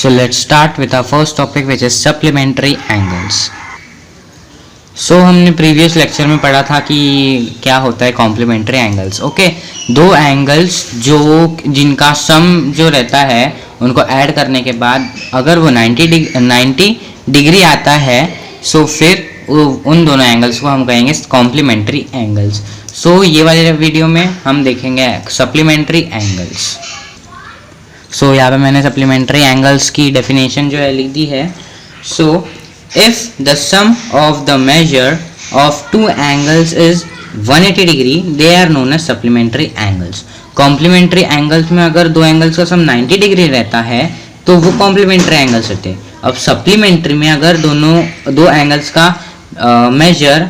So let's start with our first topic which is supplementary angles. So हमने previous lecture में पढ़ा था कि क्या होता है कॉम्प्लीमेंट्री एंगल्स. ओके, दो एंगल्स जो जिनका सम जो रहता है उनको ऐड करने के बाद अगर वो 90 डिग्री आता है सो फिर उन दोनों एंगल्स को हम कहेंगे कॉम्प्लीमेंट्री एंगल्स. सो ये वाले वीडियो में हम देखेंगे सप्लीमेंट्री एंगल्स. सो यहाँ पे मैंने सप्लीमेंट्री एंगल्स की डेफिनेशन जो है लिख दी है. So if the sum of the measure of two angles is 180 degree they are known as supplementary angles. Complementary angles में अगर दो एंगल्स का सम 90 डिग्री रहता है तो वो कॉम्प्लीमेंट्री एंगल्स होते हैं. अब सप्लीमेंट्री में अगर दो एंगल्स का measure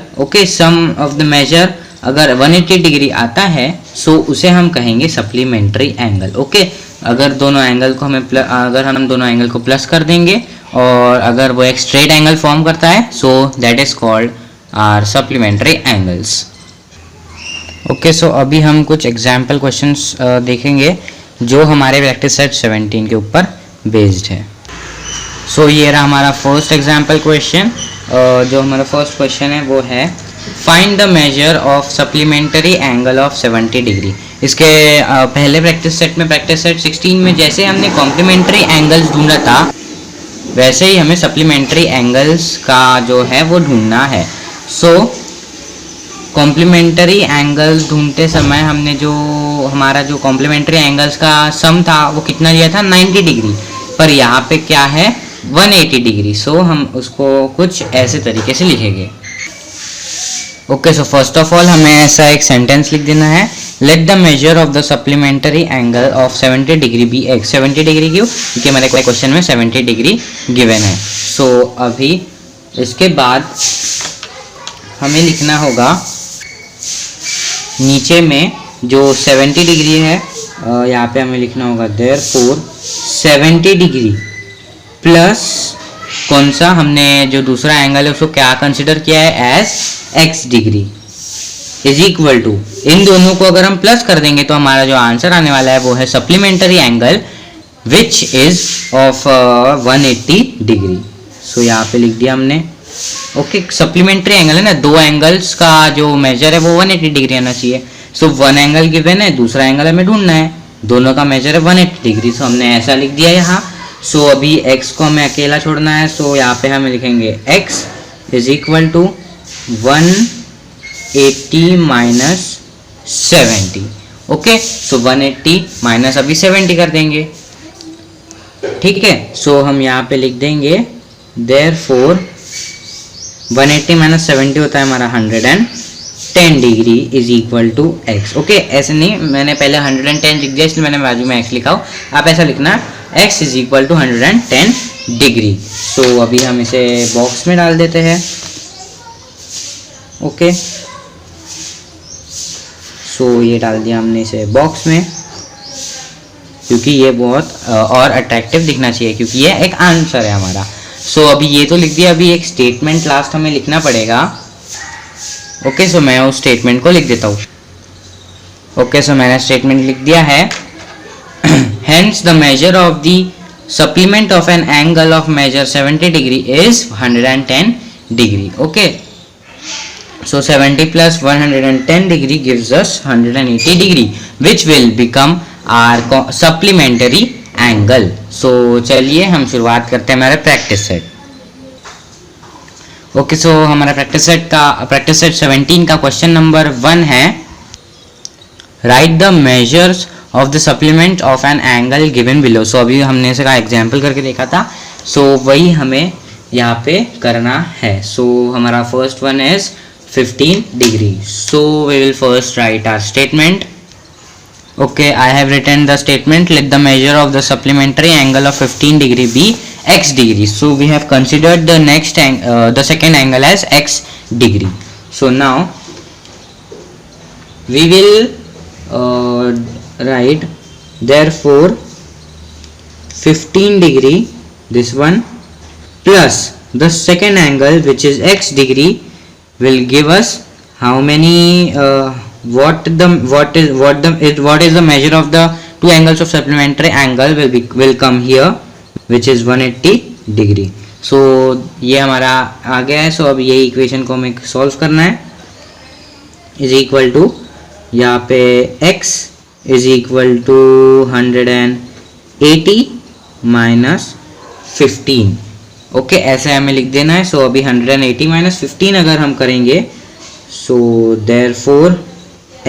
sum of the measure अगर 180 डिग्री आता है सो उसे हम कहेंगे सप्लीमेंट्री एंगल. ओके, अगर दोनों एंगल को अगर हम दोनों एंगल को प्लस कर देंगे और अगर वो एक स्ट्रेट एंगल फॉर्म करता है so that is called are supplementary angles. Okay, so अभी हम कुछ एग्जाम्पल क्वेश्चंस देखेंगे जो हमारे प्रैक्टिस सेट 17 के ऊपर बेस्ड है. सो ये रहा हमारा फर्स्ट एग्जाम्पल क्वेश्चन. जो हमारा फर्स्ट क्वेश्चन है वो है find the measure of supplementary angle of 70 degree. इसके पहले प्रैक्टिस सेट 16 में जैसे हमने कॉम्प्लीमेंट्री एंगल्स ढूंढा था वैसे ही हमें सप्लीमेंट्री एंगल्स का जो है वो ढूंढना है. सो कॉम्प्लीमेंट्री एंगल्स ढूंढते समय हमने जो हमारा जो कॉम्प्लीमेंट्री एंगल्स का सम था वो कितना लिया था 90 डिग्री, पर यहाँ पे क्या है 180 डिग्री. सो हम उसको कुछ ऐसे तरीके से लिखेंगे. Okay, so first of all हमें ऐसा एक सेंटेंस लिख देना है. Let the measure of the supplementary angle of 70 degree be x. 70 degree क्यों? क्योंकि हमारे क्वेश्चन में 70 डिग्री गिवन है. सो अभी इसके बाद हमें लिखना होगा नीचे में जो 70 डिग्री है यहाँ पे हमें लिखना होगा देयरफॉर 70 डिग्री प्लस कौन सा हमने जो दूसरा एंगल है उसको क्या कंसिडर किया है as x degree is equal to, इन दोनों को अगर हम प्लस कर देंगे तो हमारा जो आंसर आने वाला है वो है supplementary angle which is of 180 degree. So यहाँ पे लिख दिया हमने. ओके, सप्लीमेंट्री एंगल है ना, दो एंगल्स का जो मेजर है वो 180 डिग्री आना चाहिए. सो वन एंगल गिवन है, दूसरा एंगल हमें ढूंढना है, दोनों का मेजर है 180 डिग्री. सो हमने ऐसा लिख दिया यहाँ. सो अभी x को हमें अकेला छोड़ना है. सो यहाँ पे हमें लिखेंगे x is equal to 180 minus 70. Okay, so 180 minus अभी 70 कर देंगे. ठीक है, सो हम यहाँ पे लिख देंगे देयरफॉर 180 माइनस 70 होता है हमारा 110 degree is equal to x. Okay, ऐसे नहीं, मैंने पहले 110 लिख दिया इसलिए मैंने बाजू में x लिखा हो. आप ऐसा लिखना x is equal to 110 degree. So अभी हम इसे बॉक्स में डाल देते हैं. ओके, सो ये डाल दिया हमने इसे बॉक्स में क्योंकि ये बहुत और अट्रैक्टिव दिखना चाहिए क्योंकि ये एक आंसर है हमारा. सो अभी ये तो लिख दिया, अभी एक स्टेटमेंट लास्ट हमें लिखना पड़ेगा. ओके, सो मैं उस स्टेटमेंट को लिख देता हूँ. ओके, सो मैंने स्टेटमेंट लिख दिया है. Hence the measure of the supplement of an angle of measure 70 degree is 110 degree. Okay, so 70 plus 110 degree gives us 180 degree which will become our supplementary angle. So चलिए हम शुरुआत करते हैं हमारे प्रैक्टिस सेट. ओके, सो हमारा practice set 17 का question number 1 है write the measures of the supplement of an angle given below. So अभी हमने इसका एग्जाम्पल करके देखा था. सो वही हमें यहाँ पे करना है. सो हमारा first one is 15 degree. So we will first write our statement. Okay, I have written the statement. Let the measure of the supplementary angle of 15 degree be x degree. So we have considered the second angle as x degree. So now we will write therefore 15 degree this one plus the second angle which is x degree will give us how many what is the measure of the two angles of supplementary angle will come here which is 180 degree. So ये हमारा आ गया है। सो अब ये equation को हमें solve करना है। इज इक्वल टू यहाँ पे x is equal to 180 minus 15। Okay, ऐसे हमें लिख देना है। सो अभी 180 माइनस 15 अगर हम करेंगे, so therefore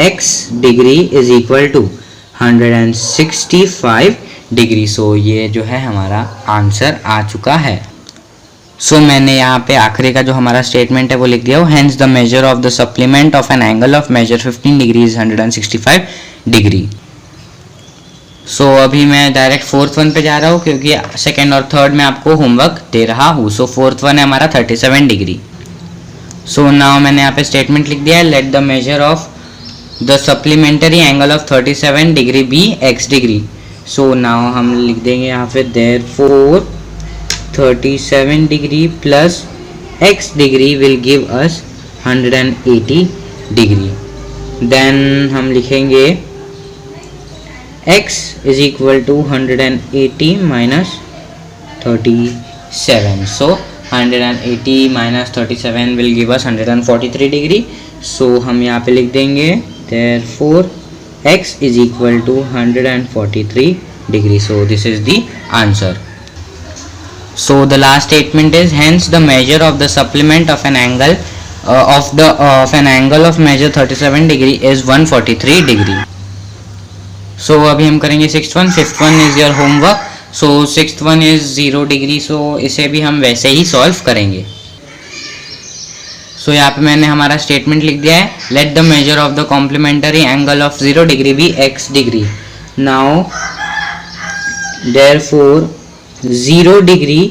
x degree is equal to 165 degree. So ये जो है हमारा आंसर आ चुका है। सो मैंने यहाँ पे आखिरी का जो हमारा स्टेटमेंट है वो लिख दिया हो। Hence the measure of the supplement of an angle of measure 15 degree is 165 degree. So अभी मैं डायरेक्ट फोर्थ वन पे जा रहा हूँ क्योंकि सेकेंड और थर्ड में आपको होमवर्क दे रहा हूँ। सो फोर्थ वन है हमारा 37 डिग्री। सो नाउ मैंने यहाँ पे स्टेटमेंट लिख दिया है, let the measure of the supplementary angle of 37 degree be x degree. So now हम लिख देंगे यहाँ पे therefore 37 degree plus x degree will give us 180 degree. Then हम लिखेंगे x is equal to 180 minus 37. So 180 minus 37 will give us 143 degree. So हम यहाँ पे लिख देंगे therefore x is equal to 143 degree. So this is the answer. So the last statement is hence the measure of the supplement of an angle of an angle of measure 37 degree is 143 degree. सो अभी हम करेंगे sixth one. Fifth one is your homework. So sixth one is 0 degree. So इसे भी हम वैसे ही solve करेंगे। सो यहाँ पे मैंने हमारा स्टेटमेंट लिख दिया है, let the measure of the complementary angle of 0 degree be x degree. Now therefore 0 degree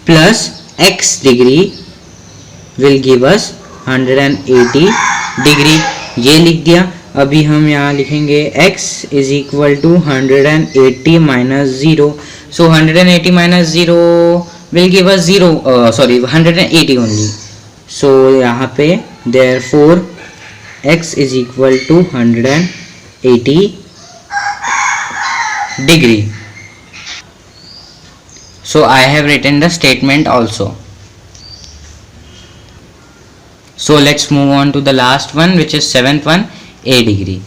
plus x degree will give us 180 degree. ये लिख दिया। अभी हम यहाँ लिखेंगे x is equal to 180 minus 0। So 180 minus 0 will give us 180 only. So यहाँ पे therefore x is equal to 180 degree. So I have written the statement also. So let's move on to the last one which is seventh one, a degree.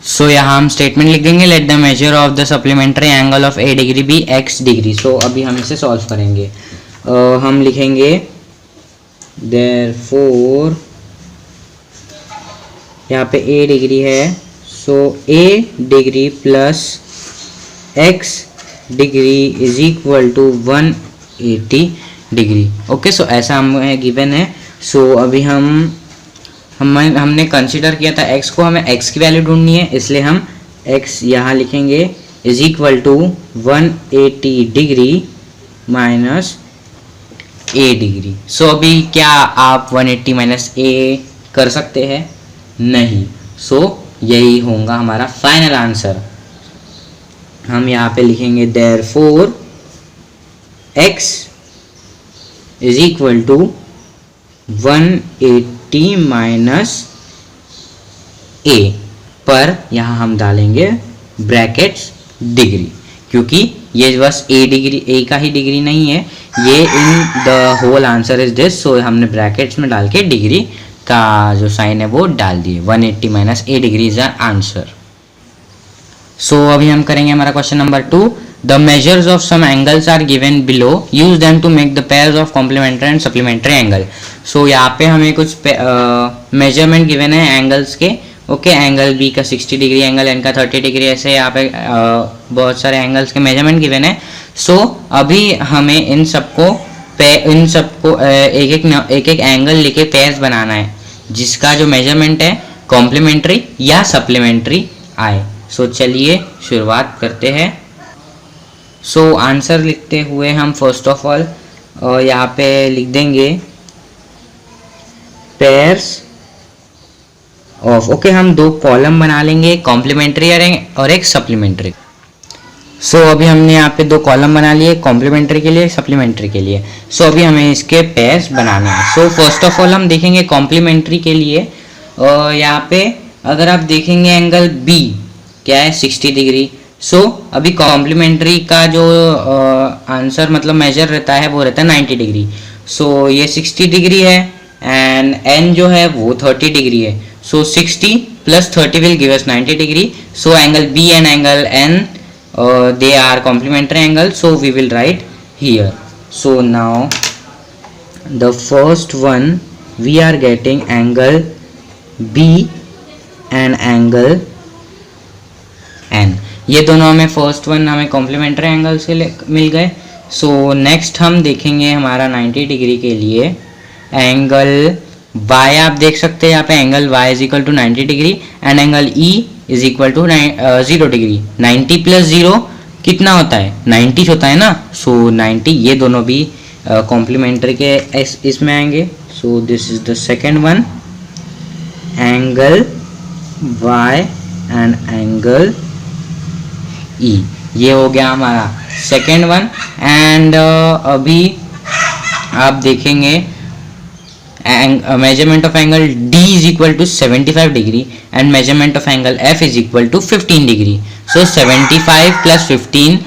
So यहाँ हम statement लिख देंगे, let the measure of the supplementary angle of a degree be x degree. So अभी हम इसे solve करेंगे। हम लिखेंगे देयरफॉर यहाँ पे a डिग्री है। So a degree plus x degree is equal to 180 degree. Okay, so ऐसा हमें गिवन है। सो अभी हमने कंसीडर किया था x को, हमें x की वैल्यू ढूंढनी है, इसलिए हम x यहाँ लिखेंगे is equal to 180 degree minus a degree. So अभी क्या आप 180 माइनस a कर सकते हैं? नहीं। सो यही होगा हमारा फाइनल आंसर। हम यहाँ पे लिखेंगे therefore x is equal to 180 minus a पर यहाँ हम डालेंगे ब्रैकेट्स डिग्री, क्योंकि ये बस a डिग्री, a का ही डिग्री नहीं है, ये in the whole answer is this. So हमने ब्रैकेट्स में डाल के डिग्री का जो साइन है वो डाल दिए। 180 minus a degree is our answer. So अभी हम करेंगे हमारा question number 2। The measures of some angles are given below. Use them to make the pairs of complementary and supplementary angle. So यहाँ पे हमें कुछ मेजरमेंट गिवन है angles के। ओके, एंगल बी का 60 डिग्री, एंगल एन का 30 degree, ऐसे यहाँ पे बहुत सारे एंगल्स के मेजरमेंट गिवन है। सो अभी हमें इन सबको एक एक एंगल लेके पेयर्स बनाना है, जिसका जो मेजरमेंट है कॉम्प्लीमेंट्री या सप्लीमेंट्री आए। सो चलिए शुरुआत करते हैं। सो आंसर लिखते हुए हम फर्स्ट ऑफ ऑल यहाँ पे लिख देंगे पेयर्स ऑफ। ओके, हम 2 कॉलम बना लेंगे, कॉम्प्लीमेंट्री और एक सप्लीमेंट्री। सो अभी हमने यहाँ पे 2 कॉलम बना लिए, कॉम्प्लीमेंट्री के लिए, सप्लीमेंट्री के लिए। सो अभी हमें इसके पेयर्स बनाने हैं। सो फर्स्ट ऑफ ऑल हम देखेंगे कॉम्प्लीमेंट्री के लिए। यहाँ पे अगर आप देखेंगे एंगल बी क्या है 60 डिग्री। सो अभी कॉम्प्लीमेंट्री का जो आंसर मतलब मेजर रहता है वो रहता है 90 डिग्री। सो ये 60 डिग्री है एंड एन जो है वो 30 डिग्री है। So 60 plus 30 will give us 90 degree. So angle B and angle N they are complementary angles, so we will write here. So now the first one we are getting angle B and angle N, ये दोनों हमें first one हमें complementary angle से मिल गए। So next हम देखेंगे हमारा 90 degree के लिए एंगल y, आप देख सकते हैं यहाँ पे angle y is equal to 90 degree and angle E is equal to 0 degree. 90 plus 0 कितना होता है 90 होता है ना। सो 90 ये दोनों भी कॉम्प्लीमेंट्री के इसमें आएंगे। So this is the second one angle y and angle E, ये हो गया हमारा सेकेंड वन। एंड अभी आप देखेंगे measurement of angle D is equal to 75 degree and measurement of angle F is equal to 15 degree. So 75 plus 15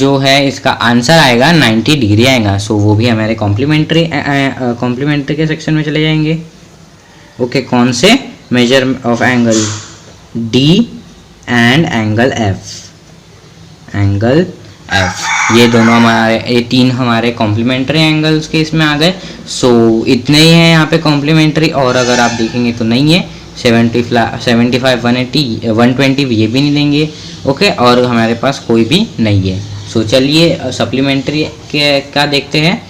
जो है इसका आंसर आएगा 90 डिग्री आएगा। सो वो भी हमारे कॉम्प्लीमेंट्री के सेक्शन में चले जाएंगे। ओके, कौन से measure of angle D and angle F, ये दोनों हमारे ये तीन हमारे कॉम्प्लीमेंट्री एंगल्स के इसमें आ गए। सो इतने ही हैं यहाँ पे कॉम्प्लीमेंट्री, और अगर आप देखेंगे तो नहीं है 75 180 120 ये भी नहीं देंगे। ओके, और हमारे पास कोई भी नहीं है। सो चलिए सप्लीमेंट्री के क्या देखते हैं।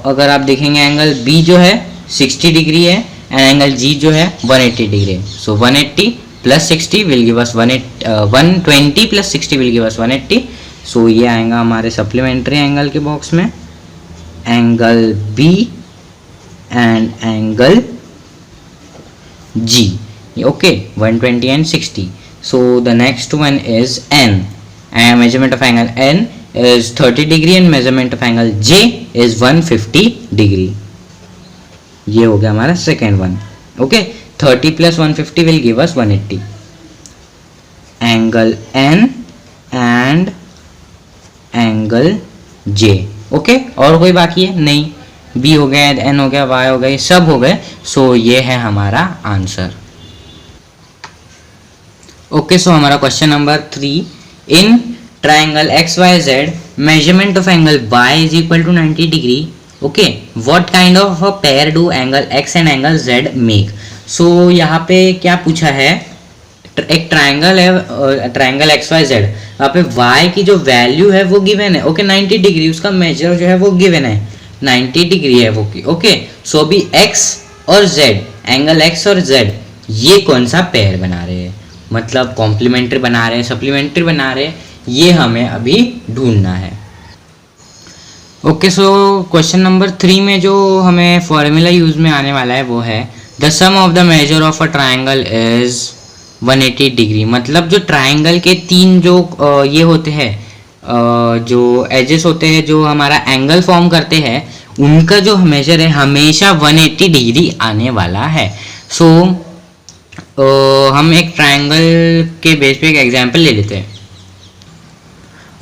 अगर आप देखेंगे एंगल B जो है 60 डिग्री है एंड एंगल G जो है 180 डिग्री है। सो 180 plus 60 will give us 120 plus 60 will give us 180। सो ये आएगा हमारे सप्लीमेंट्री एंगल के बॉक्स में angle B and angle G। Okay, 120 and 60। So the next one is N and measurement of angle N is 30 degree and measurement of angle J is 150 degree। ये हो गया हमारा second one. Okay, 30 plus 150 will give us 180। Angle N and angle J। Okay, और कोई बाकी है नहीं। B हो गया, N हो गया, Y हो गया, सब हो गए। सो ये है हमारा आंसर। ओके, सो हमारा question number 3, in triangle XYZ measurement of angle Y is equal to 90 degree। okay, what kind of a pair do angle X and angle Z make। सो यहाँ पे क्या पूछा है, एक ट्राइंगल है, ट्राइंगल XYZ, यहाँ पे Y की जो वैल्यू है वो गिवन है। ओके, 90 डिग्री उसका मेजर जो है वो गिवन है, 90 डिग्री है वो की। ओके, सो अभी X और Z, एंगल X और Z ये कौन सा पेयर बना रहे हैं, मतलब कॉम्प्लीमेंट्री बना रहे हैं, सप्लीमेंट्री बना रहे हैं, ये हमें अभी ढूंढना है। ओके, सो क्वेश्चन नंबर 3 में जो हमें फॉर्मूला यूज में आने वाला है वो है the sum of the measure of a triangle is 180 degree. मतलब जो ट्राइंगल के तीन जो ये होते हैं, जो एजेस होते हैं जो हमारा एंगल फॉर्म करते हैं, उनका जो मेजर है हमेशा 180 डिग्री आने वाला है। सो हम एक ट्राइंगल के बेस पे एक एग्जांपल ले लेते हैं।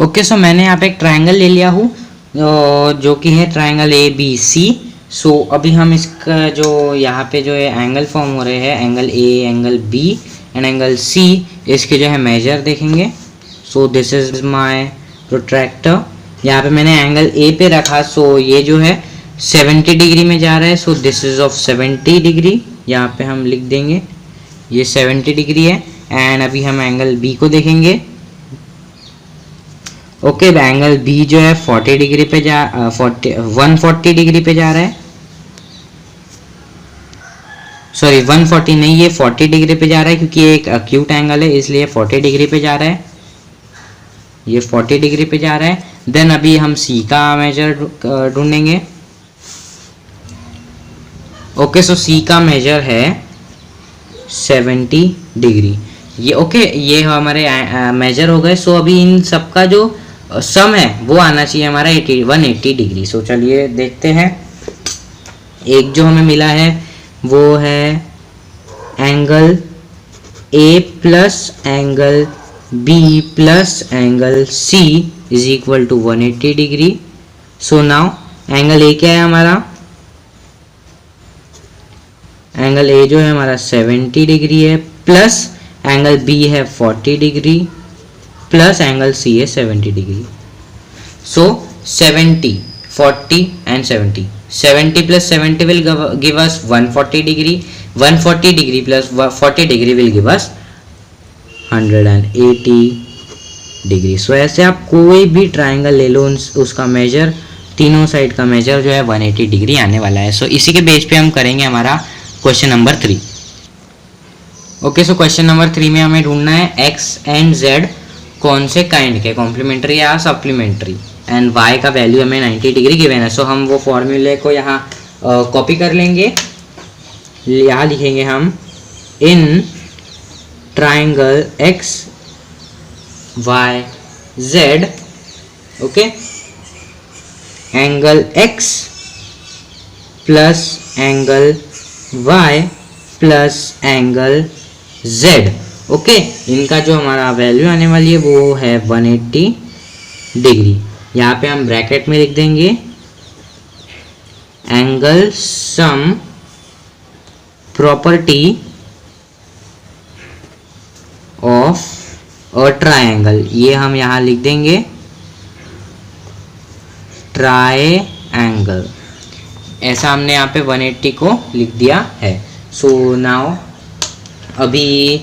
ओके, सो मैंने यहाँ पे एक ट्राइंगल ले लिया हूँ जो कि है ट्राइंगल ABC। सो अभी हम इसका जो यहाँ पे जो है एंगल फॉर्म हो रहे हैं, angle A, angle B and angle C, इसके जो है मेजर देखेंगे। So this is my protractor, यहाँ पे मैंने एंगल A पे रखा। सो ये जो है 70 डिग्री में जा रहा है। So this is of 70 degree, यहाँ पे हम लिख देंगे ये 70 डिग्री है। एंड अभी हम एंगल B को देखेंगे। ओके, एंगल B जो है 40 डिग्री पे 140 डिग्री पे जा रहा है। सॉरी 140 नहीं, ये 40 डिग्री पे जा रहा है क्योंकि ये एक एक्यूट एंगल है, इसलिए 40 डिग्री पे जा रहा है, ये 40 डिग्री पे जा रहा है। देन अभी हम C का मेजर ढूंढेंगे। ओके, सो C का मेजर है 70 डिग्री। ये ओके, ये हमारे मेजर हो गए। सो अभी इन सबका जो सम है वो आना चाहिए हमारा 180 डिग्री। सो चलिए देखते हैं। एक जो हमें मिला है वो है angle A plus angle B plus angle C is equal to 180 degree. So now angle A क्या है हमारा, एंगल ए जो है हमारा 70 डिग्री है, प्लस एंगल बी है 40 डिग्री, प्लस एंगल सी है 70 degree. So 70, 40 and 70, 70 plus 70 will give us 140 degree, 140 degree plus 40 degree will give us 180 degree. So ऐसे आप कोई भी ट्राइंगल ले लो, उसका मेजर, तीनों साइड का मेजर जो है 180 डिग्री आने वाला है। सो इसी के बेस पे हम करेंगे हमारा क्वेश्चन नंबर 3। ओके, सो क्वेश्चन नंबर 3 में हमें ढूंढना है एक्स एंड जेड कौन से काइंड के, कॉम्प्लीमेंट्री या सप्लीमेंट्री, एंड वाई का वैल्यू हमें 90 डिग्री गिवन है। सो हम वो फॉर्मूले को यहाँ कॉपी कर लेंगे, यहाँ लिखेंगे हम in triangle X Y Z, okay, angle X plus angle Y plus angle Z, okay, इनका जो हमारा वैल्यू आने वाली है वो है 180 डिग्री। यहाँ पे हम ब्रैकेट में लिख देंगे angle sum property of a triangle, ये हम यहाँ लिख देंगे ट्रायंगल, ऐसा हमने यहाँ पे 180 को लिख दिया है। सो नाउ अभी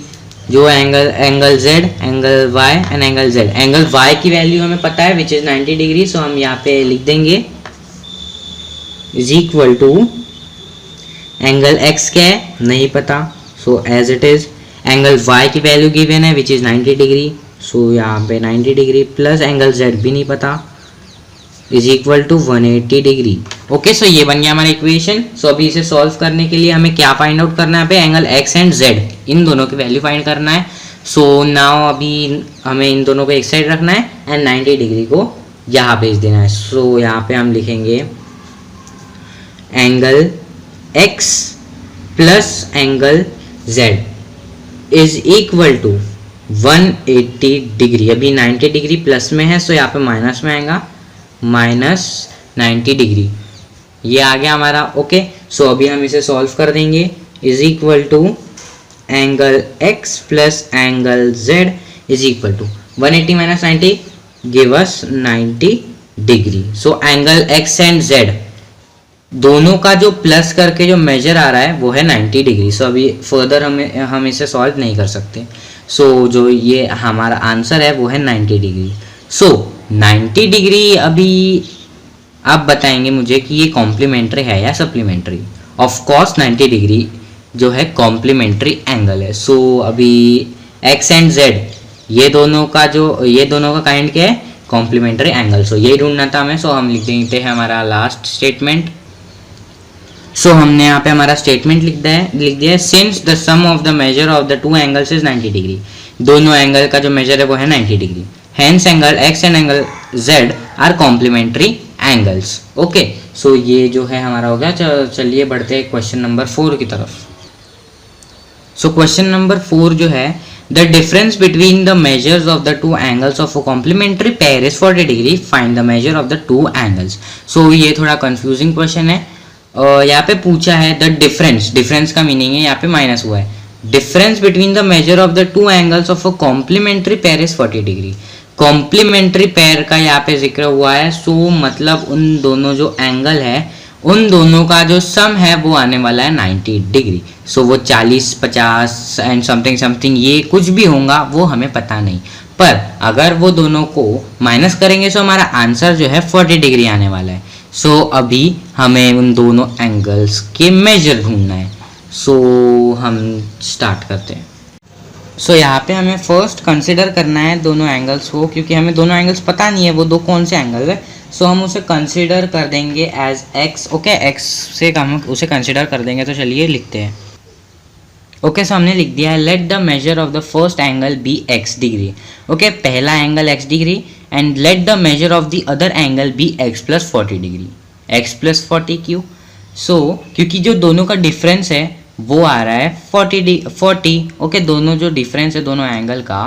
जो angle z, angle y and angle z, angle y की वैल्यू हमें पता है विच इज 90 डिग्री। सो हम यहाँ पे लिख देंगे is equal to angle x क्या है नहीं पता, so as it is, angle y की वैल्यू गिवन है विच इज 90 डिग्री, सो यहाँ पे 90 डिग्री प्लस एंगल z भी नहीं पता is equal to 180 degree. Okay, so ये बन गया हमारा इक्वेशन। सो अभी इसे सॉल्व करने के लिए हमें क्या फाइंड आउट करना है, पे एंगल x एंड z, इन दोनों की वैल्यू फाइंड करना है। सो नाउ अभी हमें इन दोनों को एक साइड रखना है एंड 90 डिग्री को यहाँ भेज देना है। सो यहाँ पे हम लिखेंगे angle x plus angle z is equal to 180 degree. अभी 90 डिग्री प्लस में है, सो यहाँ पे माइनस में आएगा, माइनस 90 डिग्री, ये आ गया हमारा। ओके, सो अभी हम इसे सॉल्व कर देंगे, is equal to angle x plus angle z is equal to 180 minus 90 give us 90 degree. So angle x and z दोनों का जो प्लस करके जो मेजर आ रहा है वो है 90 डिग्री। सो अभी फर्दर हम इसे सॉल्व नहीं कर सकते। सो जो ये हमारा आंसर है वो है 90 डिग्री। सो 90 डिग्री, अभी आप बताएंगे मुझे कि ये कॉम्प्लीमेंट्री है या सप्लीमेंट्री। ऑफ कोर्स 90 डिग्री जो है कॉम्प्लीमेंट्री एंगल है। सो अभी x एंड z ये दोनों का काइंड क्या है, कॉम्प्लीमेंट्री एंगल। सो यही ढूंढना था हमें। सो हम लिख देते हैं हमारा लास्ट स्टेटमेंट। सो हमने यहाँ पे हमारा स्टेटमेंट लिख दिया है since the sum of the measure of the two angles is 90 degree, दोनों एंगल का जो मेजर है वो है 90 degree, hence angle x and angle z are complementary angles. Okay, so ये जो है हमारा हो गया। चलिए बढ़ते हैं क्वेश्चन नंबर 4 की तरफ। सो क्वेश्चन नंबर 4 जो है, the difference between the measures of the two angles of a complementary pair is 40 degree, find the measure of the two angles. So ये थोड़ा कंफ्यूजिंग क्वेश्चन है। यहाँ पे पूछा है द डिफरेंस का मीनिंग है यहाँ पे माइनस हुआ है, difference between the measure of the two angles of a complementary pair is 40 degree. Complementary pair का यहाँ पे जिक्र हुआ है। सो मतलब उन दोनों जो एंगल है उन दोनों का जो सम है वो आने वाला है 90 डिग्री। सो वो 40, 50 एंड समथिंग ये कुछ भी होगा वो हमें पता नहीं, पर अगर वो दोनों को माइनस करेंगे तो हमारा आंसर जो है 40 डिग्री आने वाला है। सो अभी हमें उन दोनों एंगल्स के मेजर ढूंढना है। सो हम स्टार्ट करते हैं। सो यहाँ पे हमें फर्स्ट कंसिडर करना है दोनों एंगल्स को, क्योंकि हमें दोनों एंगल्स पता नहीं है वो दो कौन से एंगल है। सो हम उसे कंसिडर कर देंगे एज x। ओके, x से हम उसे कंसिडर कर देंगे। तो चलिए लिखते हैं। ओके, सो हमने लिख दिया है let the measure of the first angle be x degree. Okay, पहला angle x degree and let the measure of the other angle be x plus 40 degree. x plus 40 क्यों? सो क्योंकि जो दोनों का डिफरेंस है वो आ रहा है 40। ओके, दोनों जो डिफरेंस है दोनों एंगल का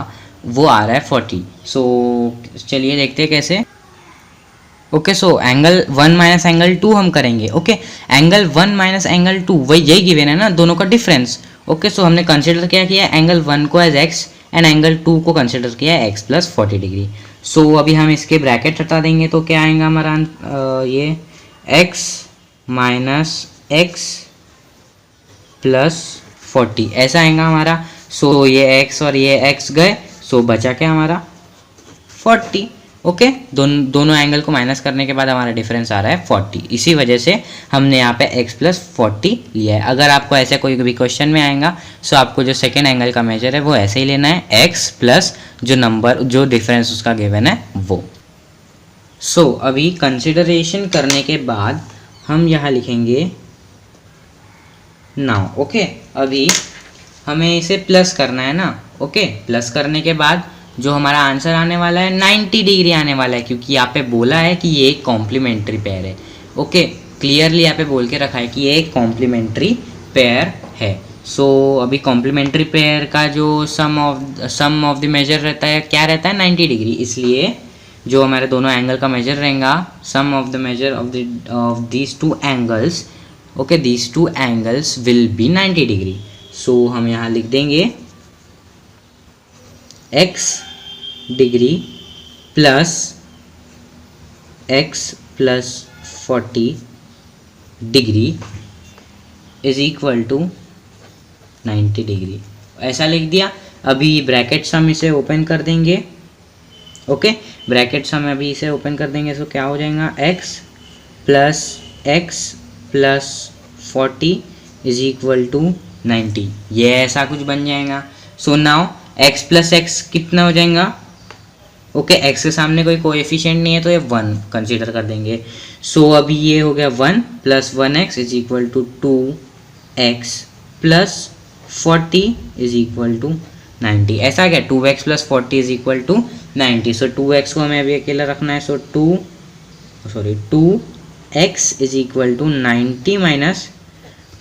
वो आ रहा है 40। सो चलिए देखते हैं कैसे। Okay, so angle 1 minus angle 2 हम करेंगे। ओके, एंगल 1 माइनस एंगल 2 वही यही गिवन है ना, दोनों का डिफरेंस। ओके, सो हमने कंसिडर क्या किया, एंगल 1 को एज x एंड एंगल 2 को कंसिडर किया x प्लस 40 डिग्री। सो अभी हम इसके ब्रैकेट हटा देंगे तो क्या आएगा हमारा ये x माइनस x प्लस 40 ऐसा आएगा हमारा। सो ये x और ये x गए, सो बचा क्या हमारा 40। ओके, दोनों एंगल को माइनस करने के बाद हमारा डिफरेंस आ रहा है 40। इसी वजह से हमने यहाँ पे x प्लस 40 लिया है। अगर आपको ऐसे कोई भी क्वेश्चन में आएगा, सो आपको जो सेकेंड एंगल का मेजर है वो ऐसे ही लेना है, x प्लस जो नंबर जो डिफरेंस उसका गिवन है वो। सो अभी कंसिडरेशन करने के बाद हम यहाँ लिखेंगे नाउ। ओके, अभी हमें इसे प्लस करना है ना। ओके, प्लस करने के बाद जो हमारा आंसर आने वाला है 90 डिग्री आने वाला है, क्योंकि यहाँ पे बोला है कि ये एक कॉम्प्लीमेंट्री पेयर है। ओके, क्लियरली यहाँ पे बोल के रखा है कि ये एक कॉम्प्लीमेंट्री पेयर है। सो अभी कॉम्प्लीमेंट्री पेयर का जो सम ऑफ द मेजर रहता है क्या रहता है 90 डिग्री, इसलिए जो हमारे दोनों एंगल का मेजर रहेगा, sum of the measure of these two angles, okay, these two angles will be 90 degree. So हम यहाँ लिख देंगे x degree plus x plus 40 degree is equal to 90 degree, ऐसा लिख दिया। अभी ब्रैकेट्स हम इसे ओपन कर देंगे। ओके, ब्रैकेट्स हम अभी इसे ओपन कर देंगे, तो क्या हो जाएगा x plus 40 is equal to 90, ये ऐसा कुछ बन जाएगा। So now x plus x कितना हो जाएगा। ओके, x के सामने कोई कोएफिशिएंट नहीं है तो ये 1 कंसीडर कर देंगे। सो अभी ये हो गया 1 plus 1x is equal to 2x plus 40 is equal to 90, ऐसा क्या 2x plus 40 is equal to 90। So 2x को हमें अभी अकेला रखना है। So 2x is equal to 90 minus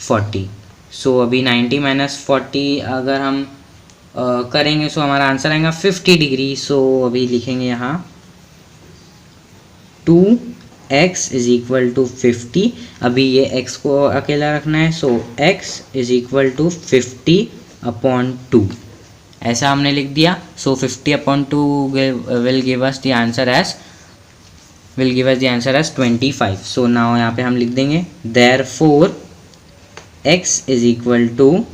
40। So अभी 90 माइनस 40 अगर हम करेंगे सो हमारा आंसर आएगा 50 डिग्री। सो अभी लिखेंगे यहाँ 2x इज इक्वल टू 50, अभी ये x को अकेला रखना है। So x is equal to 50 upon 2, ऐसा हमने लिख दिया। So 50 upon 2 will give us the answer as 25। So now यहाँ पे हम लिख देंगे therefore x is equal to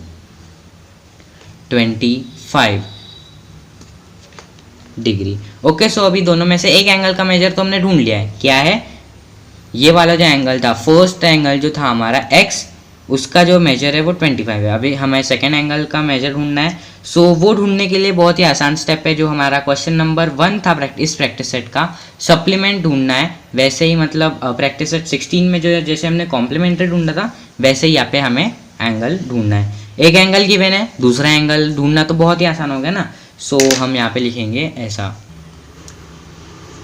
25 degree. Okay, so अभी दोनों में से एक एंगल का मेजर तो हमने ढूंढ लिया है, क्या है ये वाला जो एंगल था, फर्स्ट एंगल जो था हमारा x, उसका जो मेजर है वो 25 है। अभी हमें सेकेंड एंगल का मेजर ढूंढना है। सो वो ढूंढने के लिए बहुत ही आसान स्टेप है, जो हमारा क्वेश्चन नंबर 1 था इस प्रैक्टिस सेट का, सप्लीमेंट ढूंढना है। वैसे ही मतलब प्रैक्टिस सेट 16 में जो जैसे हमने कॉम्प्लीमेंट्री ढूंढा था, वैसे ही यहाँ पे हमें एंगल ढूंढना है। एक एंगल गिवन है, दूसरा एंगल ढूंढना तो बहुत ही आसान हो गया ना। सो हम यहाँ पे लिखेंगे ऐसा।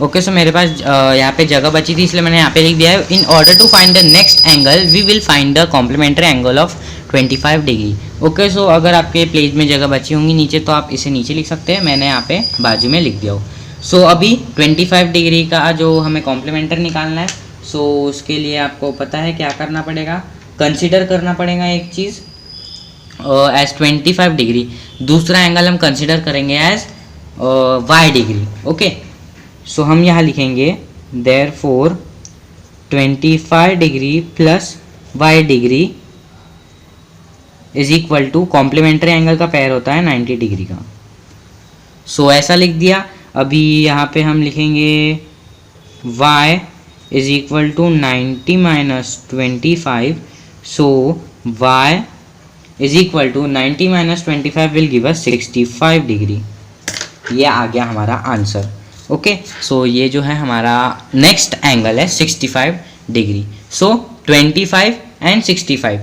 ओके, सो मेरे पास यहाँ पे जगह बची थी, इसलिए मैंने यहाँ पे लिख दिया है, in order to find the next angle we will find the complementary angle of 25 degree. Okay, so अगर आपके पेज में जगह बची होंगी नीचे तो आप इसे नीचे लिख सकते हैं, मैंने यहाँ पे बाजू में लिख दिया हो। सो अभी 25 डिग्री का जो हमें कॉम्प्लीमेंट्री निकालना है, सो उसके लिए आपको पता है क्या करना पड़ेगा, कंसिडर करना पड़ेगा एक चीज़ एज 25 डिग्री, दूसरा एंगल हम कंसिडर करेंगे as y degree. Okay, so हम यहाँ लिखेंगे therefore 25 degree plus y degree is equal to, complementary angle का पेयर होता है 90 डिग्री का। सो ऐसा लिख दिया। अभी यहाँ पे हम लिखेंगे y is equal to 90 minus 25। So y is equal to 90 minus 25 will give us 65 degree. ये आ गया हमारा आंसर। ओके, सो ये जो है हमारा नेक्स्ट एंगल है 65 डिग्री। सो 25 एंड 65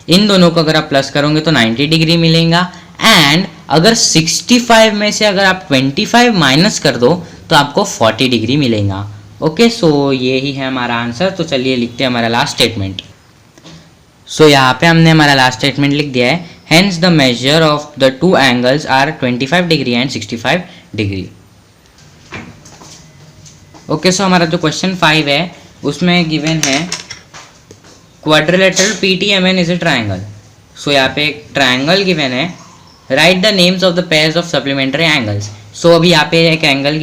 इन दोनों को अगर आप प्लस करोगे तो 90 डिग्री मिलेगा, एंड अगर 65 में से अगर आप 25 माइनस कर दो तो आपको 40 डिग्री मिलेगा। ओके, सो ये ही है हमारा आंसर। तो चलिए लिखते हैं हमारा लास्ट स्टेटमेंट। सो यहाँ पे हमने हमारा लास्ट स्टेटमेंट लिख दिया है, Hence the measure of the two angles are 25 degree and 65 degree. Okay, so हमारा जो क्वेश्चन 5 है उसमें गिवन है quadrilateral PTMN is a triangle. So यहाँ पे एक ट्राइंगल गिवन है. Write the names of the pairs of supplementary angles. So अभी यहाँ पे एक एंगल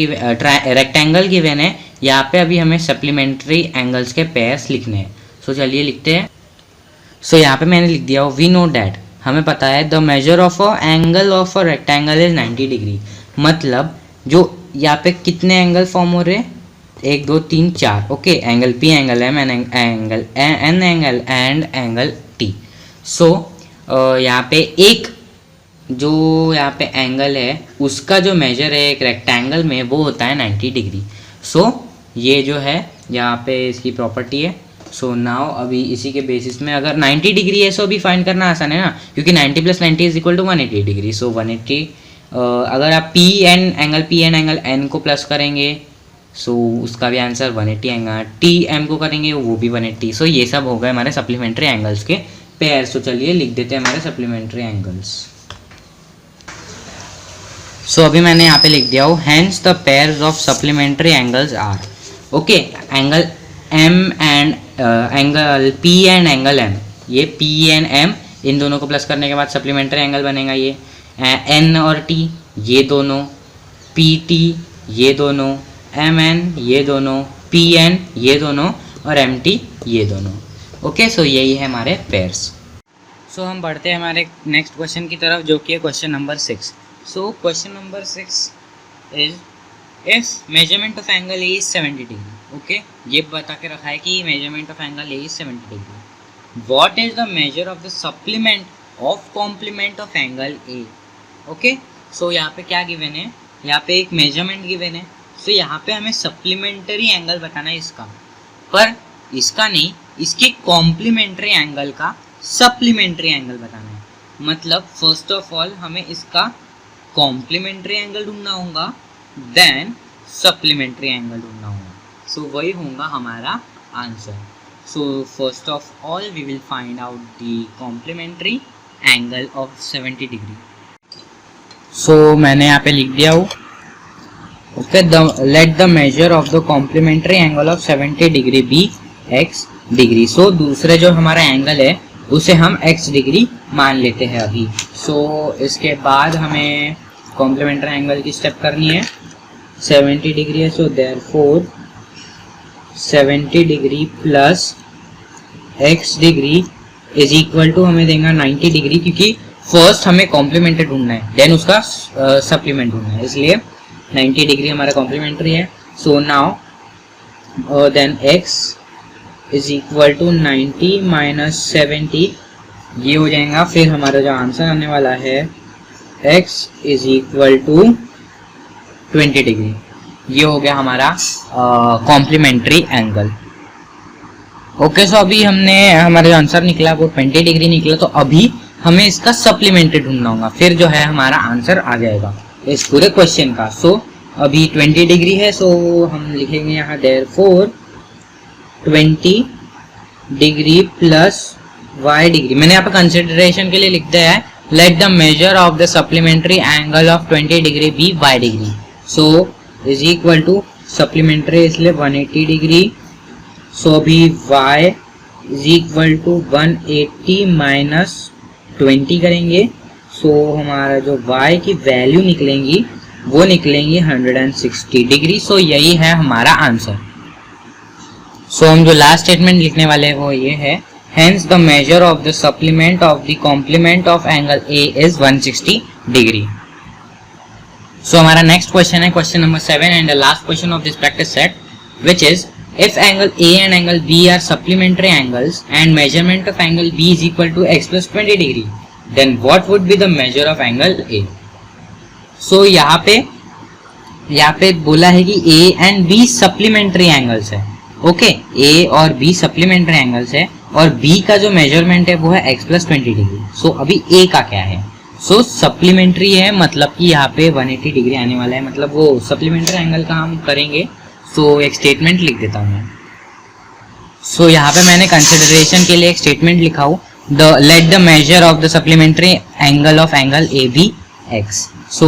रेक्टेंगल गिवन है. यहाँ पे अभी हमें सप्लीमेंट्री एंगल्स के पेयर्स लिखने हैं. सो चलिए लिखते हैं. सो यहाँ पे मैंने लिख दिया वी नो डैट, हमें पता है the measure of a angle of a rectangle is 90 degree. मतलब जो यहाँ पे कितने एंगल फॉर्म हो रहे हैं, 1 2 3 4. Okay, angle P, angle M, angle N angle and angle T. सो यहाँ पे एक जो यहाँ पे एंगल है उसका जो मेजर है एक रेक्टेंगल में वो होता है 90 डिग्री. सो ये जो है यहाँ पे इसकी प्रॉपर्टी है. सो नाउ अभी इसी के बेसिस में अगर 90 डिग्री है सो अभी फाइंड करना आसान है ना, क्योंकि 90 + 90 इज इक्वल टू 180 डिग्री. सो 180 अगर आप P एंड एंगल N को प्लस करेंगे सो उसका भी आंसर 180 आएगा. TM को करेंगे वो भी 180. सो ये सब हो गए हमारे सप्लीमेंट्री एंगल्स के पेयर. सो चलिए लिख देते हैं हमारे सप्लीमेंट्री एंगल्स. सो अभी मैंने यहाँ पे लिख दिया हूँ hence the pairs of supplementary angles are. Okay, angle M and angle P and angle M, ये P एंड M इन दोनों को प्लस करने के बाद सप्लीमेंट्री एंगल बनेगा. ये N और T ये दोनों, PT ये दोनों, MN ये दोनों, PN ये दोनों और MT ये दोनों. ओके, सो यही है हमारे पेयर्स. सो हम बढ़ते हैं हमारे नेक्स्ट क्वेश्चन की तरफ जो कि है question number 6. So question number 6 is if measurement of angle A is 70 degree. Okay, ये बता के रखा है कि measurement of angle A is 70 degree. What is the measure of the supplement of complement of angle A. Okay, so यहाँ पे क्या given है, यहाँ पे एक मेजरमेंट गिवन है. सो यहाँ पे हमें सप्लीमेंट्री एंगल बताना है इसका, पर इसका नहीं, इसके कॉम्प्लीमेंट्री एंगल का सप्लीमेंट्री एंगल बताना है. मतलब फर्स्ट ऑफ ऑल हमें इसका कॉम्प्लीमेंट्री एंगल ढूंढना होगा, देन सप्लीमेंट्री एंगल ढूंढना होगा. सो वही होगा हमारा answer. So first of all we will find out the complementary angle of 70 degree. So मैंने यहाँ पे लिख दिया हूँ. Okay, let the measure of the complementary angle of 70 degree be x degree. So दूसरे जो हमारा एंगल है उसे हम x डिग्री मान लेते हैं अभी. सो इसके बाद हमें कॉम्प्लीमेंट्री एंगल की स्टेप करनी है. 70 डिग्री है, so therefore 70 degree plus x degree is equal to हमें देगा 90 डिग्री, क्योंकि फर्स्ट हमें कॉम्प्लीमेंट्री ढूंढना है देन उसका सप्लीमेंट ढूंढना है, इसलिए 90 डिग्री हमारा कॉम्प्लीमेंट्री है. So now then x is equal to 90 minus 70 ये हो जाएगा. फिर हमारा जो आंसर आने वाला है x is equal to 20 degree. ये हो गया हमारा कॉम्प्लीमेंट्री एंगल. ओके, सो अभी हमने हमारा जो आंसर निकला वो 20 डिग्री निकला. तो अभी हमें इसका सप्लीमेंट्री ढूंढना होगा, फिर जो है हमारा आंसर आ जाएगा इस पूरे क्वेश्चन का. सो अभी 20 डिग्री है, सो हम लिखेंगे यहाँ therefore 20 degree plus y degree. मैंने यहाँ पे कंसिडरेशन के लिए लिख दिया है let the measure of the supplementary angle of 20 degree be y degree. So is equal to supplementary इसलिए 180 डिग्री. सो अभी y is equal to 180 minus 20 करेंगे. सो हमारा जो y की वैल्यू निकलेंगी वो निकलेंगी 160 डिग्री. सो यही है हमारा आंसर. सो हम जो लास्ट स्टेटमेंट लिखने वाले हैं वो ये है hence the measure of the supplement of the complement of angle A is 160 degree. So हमारा next question है question number 7 and the last question of this practice set, which is if angle A and angle B are supplementary angles and measurement of angle B is equal to x plus 20 degree, then what would be the measure of angle A? So यहाँ पे बोला है कि A and B supplementary angles है. Okay, A और B supplementary angles है और B का जो मेजरमेंट है वो है x प्लस 20 डिग्री. सो अभी A का क्या है, सो सप्लीमेंट्री है, मतलब कि यहाँ पे 180 डिग्री आने वाला है, मतलब वो सप्लीमेंट्री एंगल का हम करेंगे. सो एक स्टेटमेंट लिख देता हूँ मैं. सो यहाँ पे मैंने कंसिडरेशन के लिए एक स्टेटमेंट लिखा हूँ let the measure of the supplementary angle of angle AB x. So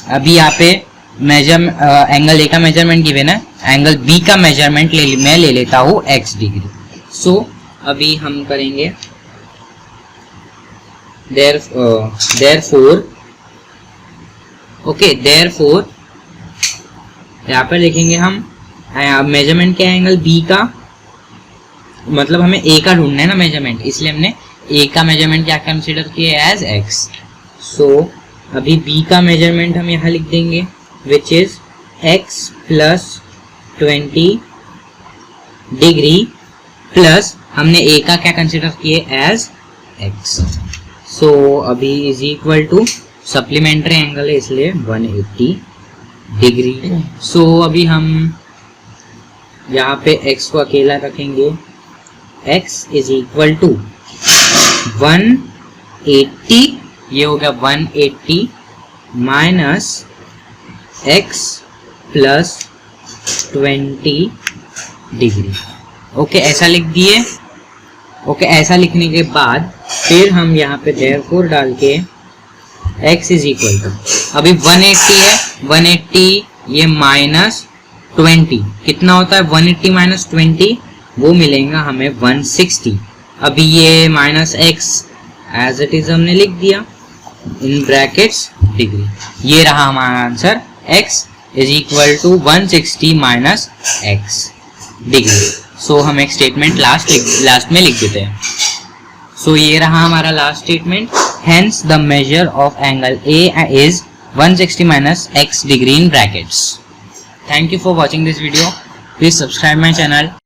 अभी यहाँ पे मेजर एंगल ए का मेजरमेंट गिवन है, एंगल बी का मेजरमेंट मैं ले लेता हूँ x डिग्री. सो अभी हम करेंगे therefore यहाँ पर लिखेंगे हम मेजरमेंट क्या है एंगल बी का, मतलब हमें ए का ढूंढना है ना मेजरमेंट, इसलिए हमने ए का मेजरमेंट क्या कंसीडर किया एज x. सो अभी बी का मेजरमेंट हम यहाँ लिख देंगे which is x plus 20 degree plus हमने ए का क्या कंसीडर किया एज x. सो अभी is equal to supplementary angle है इसलिए 180 डिग्री. सो अभी हम यहाँ पे x को अकेला रखेंगे, x इज इक्वल टू 180, ये हो गया 180 minus x plus 20 degree. Okay ऐसा लिख दिए. ओके ऐसा लिखने के बाद फिर हम यहाँ पे therefore डाल के x इज इक्वल टू, अभी 180 है, 180 ये माइनस 20 कितना होता है 180 माइनस 20, वो मिलेगा हमें 160. अभी ये minus x as it is हमने लिख दिया इन ब्रैकेट्स डिग्री. ये रहा हमारा answer, x is equal to 160 minus x degree. So हम एक स्टेटमेंट लास्ट में लिख देते हैं. सो ये रहा हमारा last statement. Hence the measure of angle A is 160 minus x degree in brackets. Thank you for watching this video. Please subscribe my channel